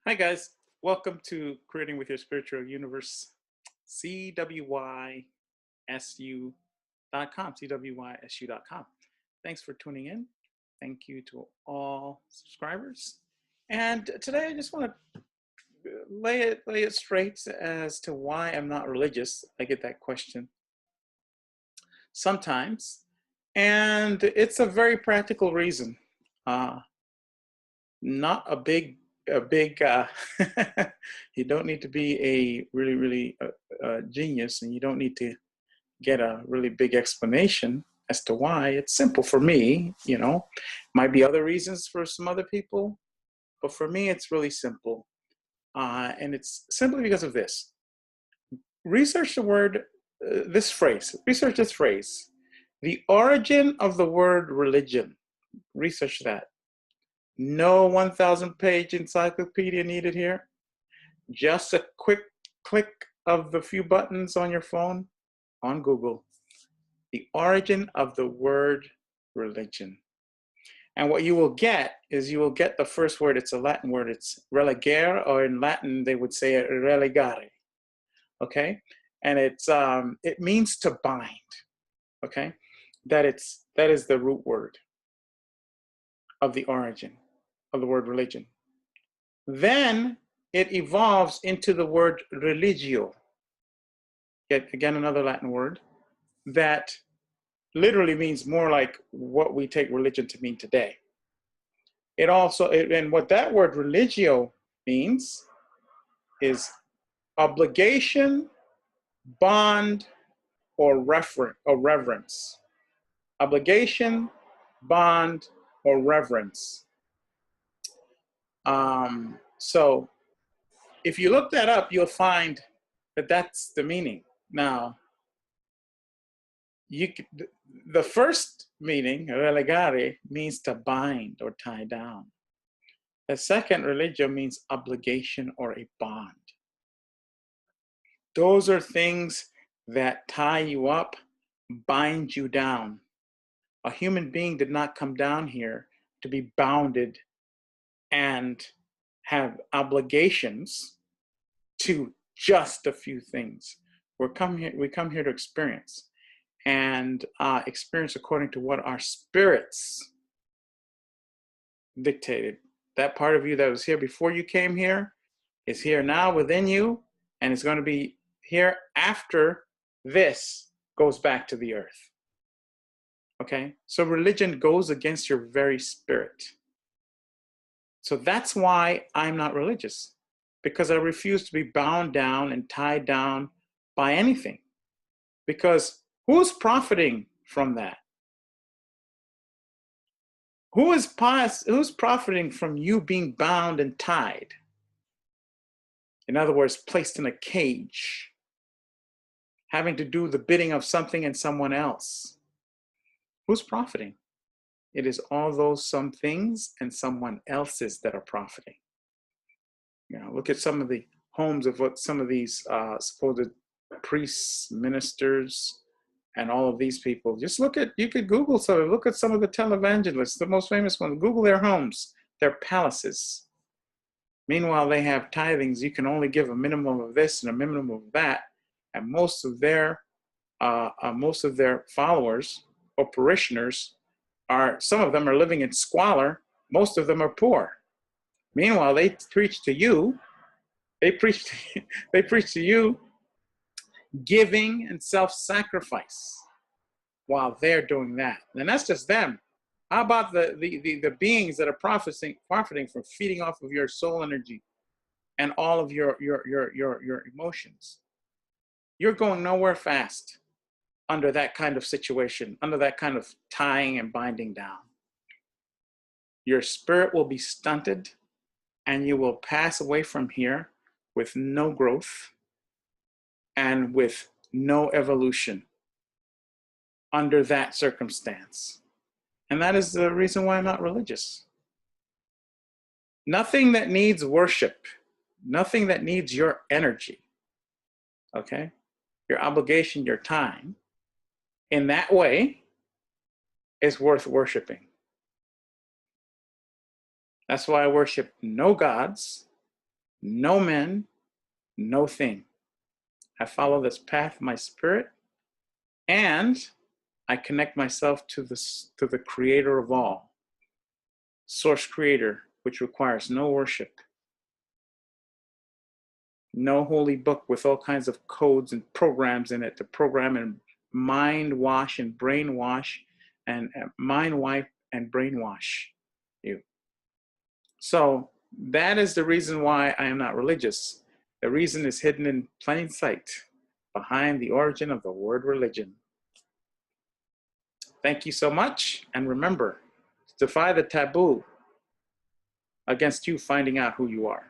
Hi, guys. Welcome to Creating with Your Spiritual Universe, CWYSU.com, CWYSU.com. Thanks for tuning in. Thank you to all subscribers. And today I just want to lay it straight as to why I'm not religious. I get that question sometimes. And it's a very practical reason. Not a big you don't need to be a really genius, and you don't need to get a really big explanation as to why. It's simple for me. Might be other reasons for some other people, but for me it's really simple. And it's simply because of this. Research the word, research this phrase, the origin of the word religion. Research that. No 1,000-page encyclopedia needed here. Just a quick click of the few buttons on your phone on Google. The origin of the word religion. And what you will get is you will get the first word. It's a Latin word. It's religare, or in Latin they would say religare. Okay, and it means to bind. Okay, that is the root word of the origin of the word religion. Then it evolves into the word religio. Yet again, another Latin word that literally means more like what we take religion to mean today. And what that word religio means is obligation, bond, or reverence. Obligation, bond, or reverence. So if you look that up, you'll find that that's the meaning. Now, the first meaning, relegare, means to bind or tie down. The second, religio, means obligation or a bond. Those are things that tie you up, bind you down. A human being did not come down here to be bounded and have obligations to just a few things. We come here to experience, and experience according to what our spirits dictated. That part of you that was here before you came here is here now within you, and it's going to be here after this goes back to the earth. Okay? So religion goes against your very spirit. So that's why I'm not religious, because I refuse to be bound down and tied down by anything. Because who's profiting from that? Who's profiting from you being bound and tied? In other words, placed in a cage, having to do the bidding of something and someone else. Who's profiting? It is all those some things and someone else's that are profiting. Look at some of the homes of what some of these supposed priests, ministers, and all of these people. Just you could Google some, look at some of the televangelists, the most famous ones. Google their homes, their palaces. Meanwhile, they have tithings. You can only give a minimum of this and a minimum of that. And most of their followers or parishioners some of them are living in squalor. Most of them are poor. Meanwhile, they preach to you. They preach to you giving and self-sacrifice while they're doing that. And that's just them. How about the beings that are profiting from feeding off of your soul energy and all of your emotions? You're going nowhere fast under that kind of situation, under that kind of tying and binding down. Your spirit will be stunted, and you will pass away from here with no growth and with no evolution under that circumstance. And that is the reason why I'm not religious. Nothing that needs worship, nothing that needs your energy, okay, your obligation, your time, in that way is worth worshiping. That's why I worship no gods, no man, no thing. I follow this path, my spirit, and I connect myself to the creator of all, source creator, which requires no worship, no holy book with all kinds of codes and programs in it to program and mind wash and brainwash and mind wipe and brainwash you. So that is the reason why I am not religious. The reason is hidden in plain sight behind the origin of the word religion. Thank you so much. And remember, defy the taboo against you finding out who you are.